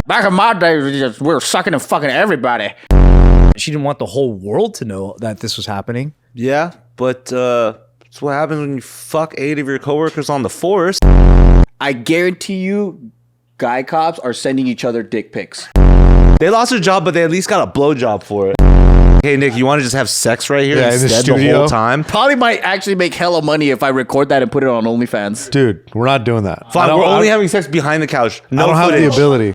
Back in my day, we were sucking and fucking everybody. She didn't want the whole world to know that this was happening. Yeah, but it's what happens when you fuck 8 of your coworkers on the force. I guarantee you, guy cops are sending each other dick pics. They lost their job, but they at least got a blowjob for it. Hey, Nick, you want to just have sex right here in the instead the studio? whole time? Probably might actually make hella money if I record that and put it on OnlyFans. Dude, we're not doing that. Fine, we're only having sex behind the couch. No I don't footage. have the ability.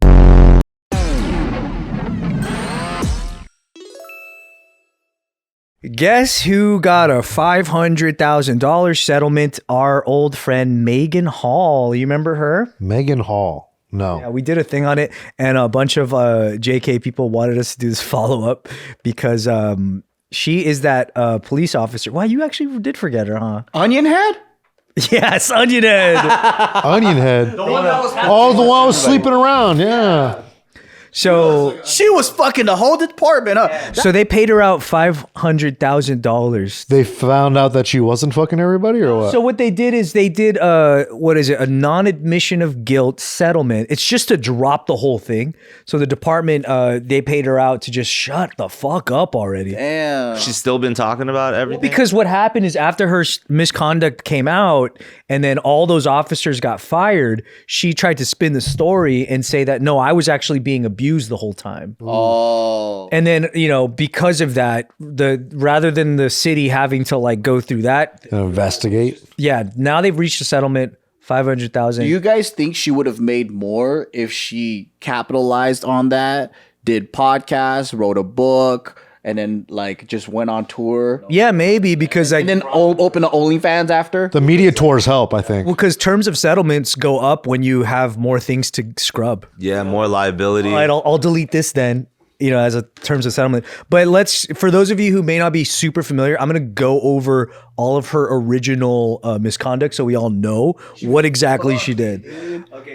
Guess who got a $500,000 settlement? Our old friend Maegan Hall. You remember her? Maegan Hall. No. Yeah, we did a thing on it, and a bunch of JK people wanted us to do this follow-up because she is that police officer. Wow, you actually did forget her, huh? Onion head? Yes, Onion Head. Onion head. The one that was the one was sleeping around. Yeah. So She was fucking the whole department up. so they paid her out $500,000. They found out that she wasn't fucking everybody, or what? So what they did is they did a non-admission of guilt settlement. It's just to drop the whole thing. So the department they paid her out to just shut the fuck up already. Damn. She's still been talking about everything. Because what happened is after her misconduct came out and then all those officers got fired, she tried to spin the story and say that, no, I was actually being abused the whole time. Oh. And then, because of that, rather than the city having to like go through that, Investigate. yeah, now they've reached a settlement, $500,000. Do you guys think she would have made more if she capitalized on that, did podcasts, wrote a book, and then like just went on tour? Yeah, maybe because And then open the OnlyFans after? The media tours help, I think. because terms of settlements go up when you have more things to scrub. Yeah, more liability. All right, I'll delete this then, as a terms of settlement. But for those of you who may not be super familiar, I'm going to go over all of her original misconduct so we all know what exactly she did.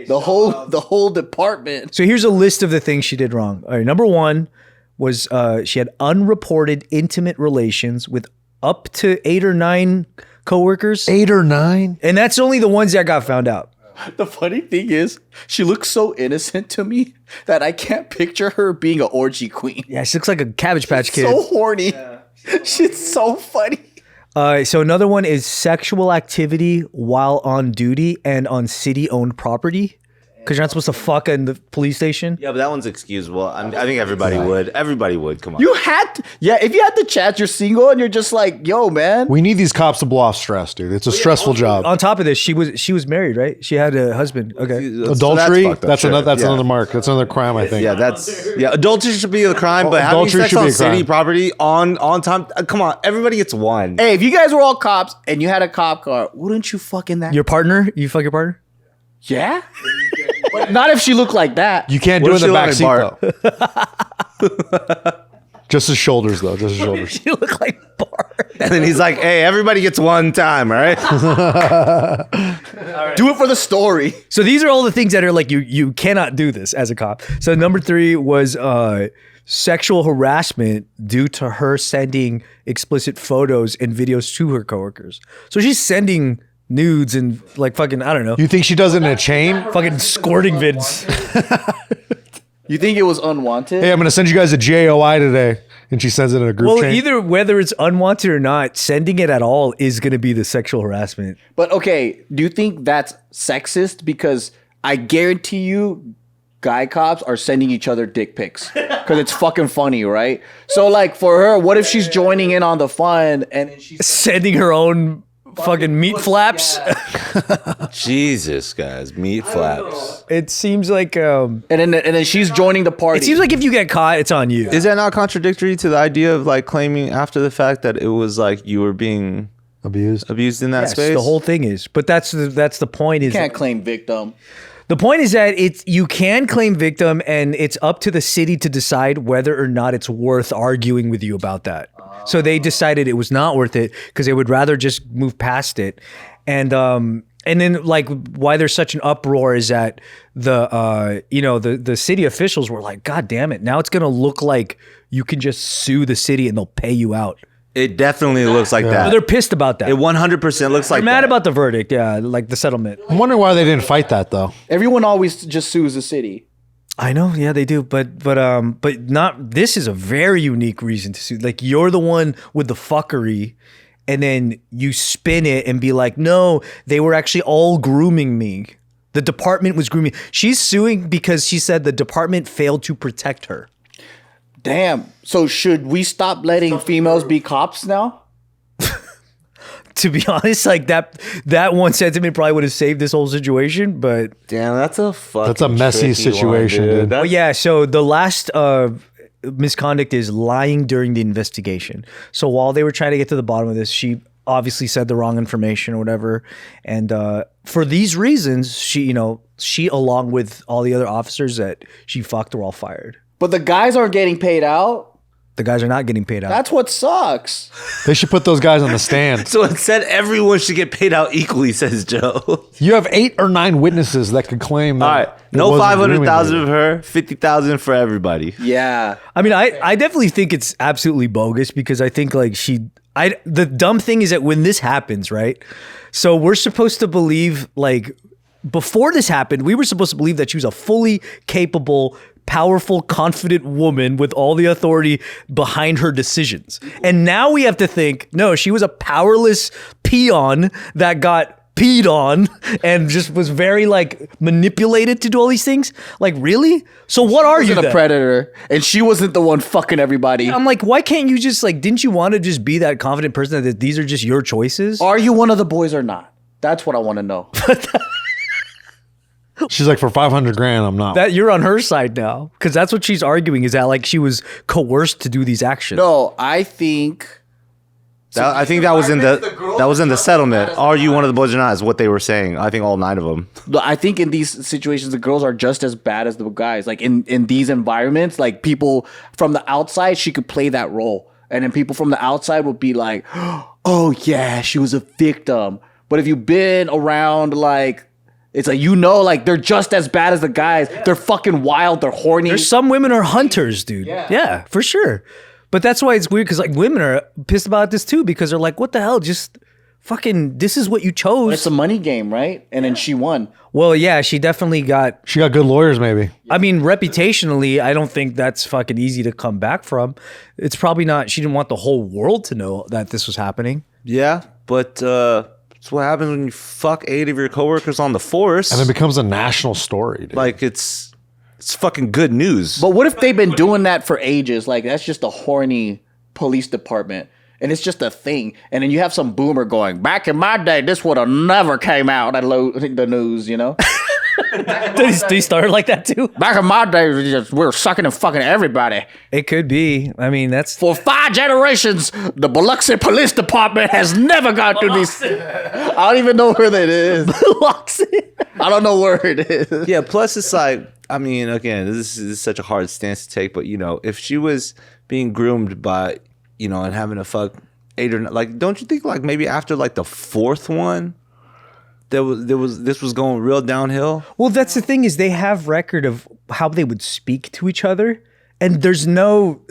The whole department. So here's a list of the things she did wrong. All right, number one was she had unreported intimate relations with up to 8 or 9 coworkers. 8 or 9? And that's only the ones that got found out. The funny thing is, she looks so innocent to me that I can't picture her being an orgy queen. Yeah, she looks like a Cabbage Patch Kid. So horny. She's so funny. So another one is sexual activity while on duty and on city-owned property. Because you're not supposed to fuck in the police station. Yeah, but that one's excusable. I think everybody would. Everybody would. Come on. You had to, if you had the chance, you're single and you're just like, yo, man. We need these cops to blow off stress, dude. It's a stressful job. On top of this, she was married, right? She had a husband. Okay. Adultery, fucked up, that's sure. another mark. That's another crime, I think. Yeah, adultery should be the crime, but having Adultery sex should be on a crime. city property on time. Come on, everybody gets one. Hey, if you guys were all cops and you had a cop car, wouldn't you fuck in that? Your partner? You fuck your partner? Yeah? But not if she looked like that. You can't What do if it in the she back looked seat, like though. Just his shoulders, though. Just his shoulders. She look like Bart. And then he's like, "Hey, everybody gets one time, all right?" Do it for the story. So these are all the things that are like you cannot do this as a cop. So number 3 was sexual harassment due to her sending explicit photos and videos to her coworkers. So she's sending nudes and like fucking, I don't know, You think she does it in a chain? fucking squirting vids. You think it was unwanted? Hey, I'm going to send you guys a JOI today. And she sends it in a group Well, chain. either whether it's unwanted or not, sending it at all is going to be the sexual harassment. But okay, do you think that's sexist? Because I guarantee you, guy cops are sending each other dick pics because it's fucking funny, right? So like for her, what if she's joining in on the fun and she's Sending her own fucking meat flaps. Jesus, guys, meat flaps. It seems like and then she's joining the party. it seems like if you get caught, it's on you. Is that not contradictory to the idea of like claiming after the fact that it was like you were being Abused. abused in that Yes, space? the whole thing is. But that's the point. Is can't claim victim. the point is that you can claim victim, and it's up to the city to decide whether or not it's worth arguing with you about that. So they decided it was not worth it because they would rather just move past it. And then like why there's such an uproar is that the city officials were like, God damn it, now it's gonna look like you can just sue the city and they'll pay you out. It definitely looks like So that. they're pissed about that. It 100% looks like They're mad that. about the verdict, yeah, like the settlement. I'm wondering why they didn't fight that, though. Everyone always just sues the city. I know, yeah, they do, but not. This is a very unique reason to sue. Like you're the one with the fuckery, and then you spin it and be like, no, they were actually all grooming me. The department was grooming. She's suing because she said the department failed to protect her. Damn. So should we stop letting females be cops now? To be honest, like that one sentiment probably would have saved this whole situation, but Damn, that's a messy tricky situation, one, dude. well, yeah. So the last misconduct is lying during the investigation. So while they were trying to get to the bottom of this, she obviously said the wrong information or whatever, and for these reasons, she along with all the other officers that she fucked were all fired. But the guys are getting paid out. The guys are not getting paid out. That's what sucks. They should put those guys on the stand. So it said everyone should get paid out equally, says Joe. You have 8 or 9 witnesses that could claim that. All right, it no wasn't 500,000 of grooming. her, 50,000 for everybody. Yeah. I mean, I definitely think it's absolutely bogus because I think like the dumb thing is that when this happens, right? So we're supposed to believe like before this happened, we were supposed to believe that she was a fully capable, powerful, confident woman with all the authority behind her decisions. And now we have to think, no, she was a powerless peon that got peed on and just was very like manipulated to do all these things. Like, really? So what are you Wasn't a then? predator, and she wasn't the one fucking everybody. I'm like, why can't you just like, didn't you want to just be that confident person that these are just your choices? Are you one of the boys or not? That's what I want to know. She's like, for 500 grand, I'm not. That you're on her side now. Because that's what she's arguing is that like she was coerced to do these actions. No, I think I think that was in the settlement. Are you one of the boys or not? Is what they were saying. I think all 9 of them. I think in these situations the girls are just as bad as the guys. Like in these environments, like people from the outside, she could play that role, and then people from the outside would be like, "Oh yeah, she was a victim." But if you've been around, like, it's like, like they're just as bad as the guys. Yeah. They're fucking wild. They're horny. There's some women are hunters, dude. Yeah, for sure. But that's why it's weird because like women are pissed about this too because they're like, what the hell? Just fucking, this is what you chose. It's a money game, right? And then she won. Well, yeah, she definitely got. She got good lawyers, maybe. I mean, reputationally, I don't think that's fucking easy to come back from. It's probably not. She didn't want the whole world to know that this was happening. Yeah, but it's what happens when you fuck 8 of your coworkers on the force. And it becomes a national story, dude. Like it's fucking good news. But what if they've been doing that for ages? Like that's just a horny police department. And it's just a thing. And then you have some boomer going, back in my day, this would have never came out at the news, you know? Did he start like that too? Back in my day, we were sucking and fucking everybody. It could be. I mean, that's... For 5 generations, the Biloxi Police Department has never gone through these... I don't even know where that is. Biloxi? I don't know where it is. Yeah, plus it's like, I mean, again, this is such a hard stance to take, but, if she was being groomed by... and having to fuck 8 or 9, like, don't you think like maybe after like the 4th one, this was going real downhill? Well, that's the thing is they have record of how they would speak to each other, and there's no.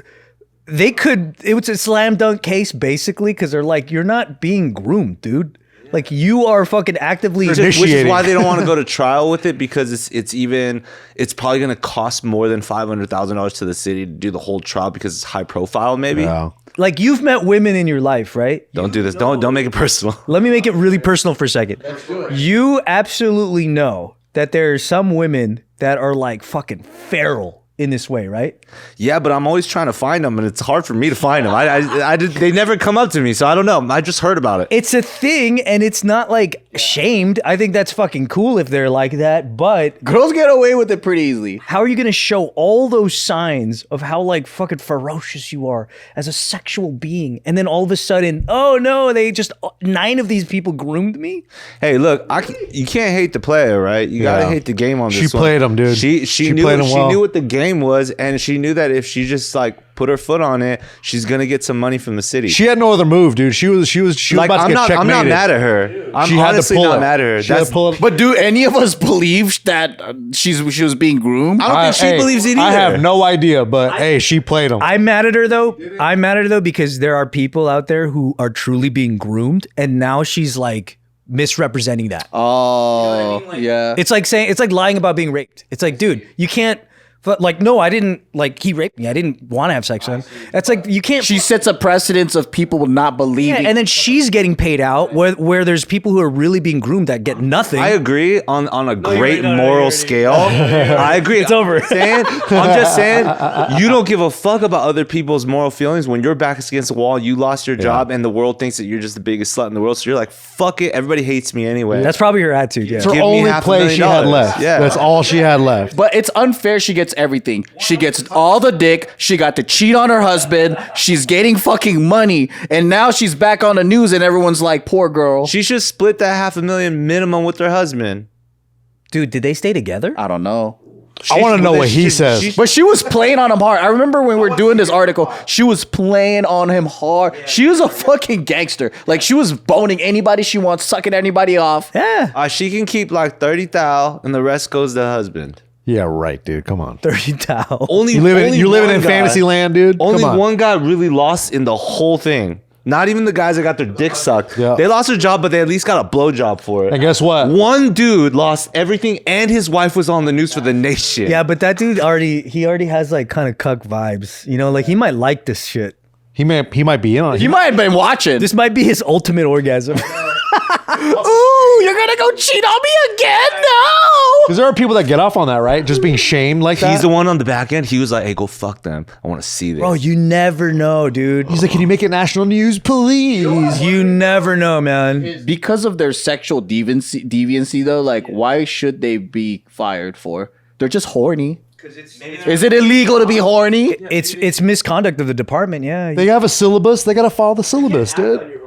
It was a slam dunk case basically because they're like, you're not being groomed, dude. Like you are fucking actively Which is why they don't want to go to trial with it because it's probably going to cost more than $500,000 to the city to do the whole trial because it's high profile maybe. Yeah. like you've met women in your life, right? Don't do this. Don't make it personal. Let me make it really personal for a second. Let's do it. You absolutely know that there are some women that are like fucking feral in this way, right? Yeah, but I'm always trying to find them, and it's hard for me to find them. They never come up to me, so I don't know. I just heard about it. It's a thing, and it's not like shamed. I think that's fucking cool if they're like that, but girls get away with it pretty easily. How are you going to show all those signs of how like fucking ferocious you are as a sexual being, and then all of a sudden, oh no, 9 of these people groomed me? Hey, look, you can't hate the player, right? You gotta hate the game on this. She played him, dude. She knew played him well. She knew what the game was, and she knew that if she just like put her foot on it, she's gonna get some money from the city. She had no other move, dude. She was like, about to get checkmated. I'm not mad at her. I'm honestly not mad at her. But do any of us believe that she was being groomed? I don't think she believes it either. I have no idea, but hey, she played him. I'm mad at her though. I'm mad at her though because there are people out there who are truly being groomed, and now she's like misrepresenting that. Oh, you know what I mean? Like, yeah. It's like lying about being raped. It's like, dude, you can't But like, no, I didn't, like, he raped me. I didn't want to have sex with him. That's like, you can't. She sets a precedence of people not believing. Yeah, and then she's getting paid out where there's people who are really being groomed that get nothing. I agree on a great moral scale. I agree. It's over. I'm just saying, you don't give a fuck about other people's moral feelings when your back is against the wall. You lost your job, and the world thinks that you're just the biggest slut in the world. So you're like, fuck it. Everybody hates me anyway. That's probably her attitude. Yeah. It's her Give me only play $500,000. she had left. Yeah. That's all she had left. But it's unfair. She gets everything. She gets all the dick. She got to cheat on her husband. She's getting fucking money. And now she's back on the news and everyone's like, poor girl. She should split that $500,000 minimum with her husband. Dude, did they stay together? I don't know. I want to know what he says. But she was playing on him hard. I remember when we were doing this article, she was playing on him hard. She was a fucking gangster. Like, she was boning anybody she wants, sucking anybody off. Yeah. She can keep like 30,000 and the rest goes to the husband. Yeah, right, dude. Come on. 30 towel. Only You living one in guy- fantasy land, dude. Only Come on. one guy really lost in the whole thing. Not even the guys that got their dick sucked. Yeah. They lost their job, but they at least got a blowjob for it. And guess what? One dude lost everything, and his wife was on the news for the nation. Yeah, but that dude already has like kind of cuck vibes. You know, like he might like this shit. He might be in on it. You might have been watching. This might be his ultimate orgasm. Ooh, you're gonna go cheat on me again? No! Because there are people that get off on that, right? Just being shamed like that. He's the one on the back end. He was like, "Hey, go fuck them. I want to see this." Bro, you never know, dude. He's like, can you make it national news, please? You never know, man. Because of their sexual deviancy, though, like, why should they be fired for? They're just horny. Is it illegal to be horny? It's misconduct of the department, yeah. They have a syllabus. They got to follow the syllabus, dude.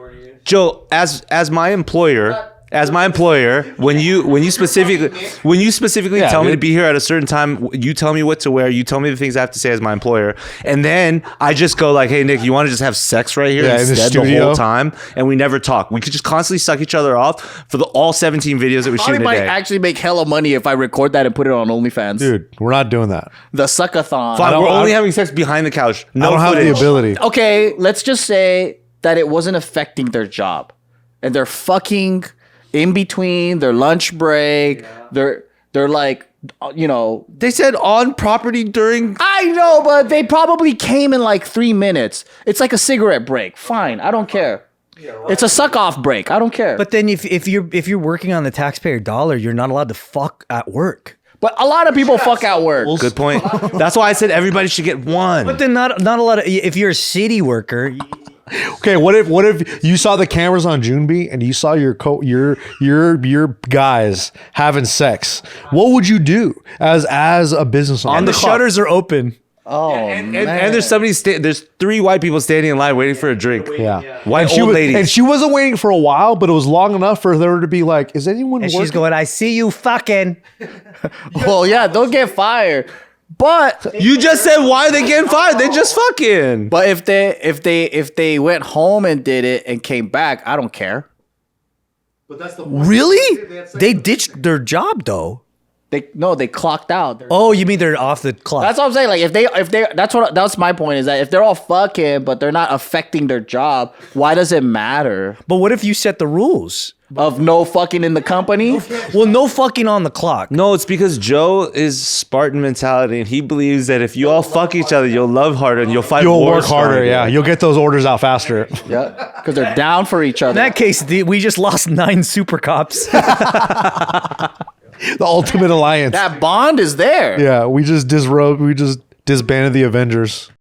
Joe, as my employer, when you specifically Yeah, tell me to dude. be here at a certain time, you tell me what to wear, you tell me the things I have to say as my employer, and then I just go like, "Hey Nick, you want to just have sex right here Yeah, in the instead the studio. whole time?" And we never talk. We could just constantly suck each other off for all 17 videos that we shoot I in a might day. actually make hella money if I record that and put it on OnlyFans. Dude, we're not doing that. The suckathon. Fine, don't- we're I only don't- having sex behind the couch. No I don't footage. have the ability. Okay, let's just say that it wasn't affecting their job. And they're fucking in between their lunch break. They're like, you know. They said on property during. I know, but they probably came in like 3 minutes. It's like a cigarette break. Fine, I don't care. It's a suck off break. I don't care. But then if you're working on the taxpayer dollar, you're not allowed to fuck at work. But a lot of people fuck at work. Good point. That's why I said everybody should get one. But then not a lot of, if you're a city worker, Okay, what if you saw the cameras on Junebee and you saw your guys having sex? What would you do as a business owner? the shutters are open. And there's there's 3 white people standing in line waiting for a drink. Yeah. White she old was, ladies. And she wasn't waiting for a while, but it was long enough for her to be like, is anyone And working? she's going, I see you fucking. Well, yeah, they'll get fired. But You just said why are they getting fired? They just fucking. but if they went home and did it and came back, I don't care. Really? They ditched their job though. They clocked out. Oh, you mean they're off the clock? That's what I'm saying. Like if they that's my point is that if they're all fucking but they're not affecting their job, why does it matter? But what if you set the rules? Of no fucking in the company? Well, no fucking on the clock. No, it's because Joe is Spartan mentality and he believes that if you all fuck each other, you'll love harder and you'll fight You'll wars work harder, stronger. yeah. You'll get those orders out faster. Yeah. Because they're down for each In other. that case, we just lost 9 super cops. The ultimate alliance. That bond is there. Yeah, we just disbanded the Avengers.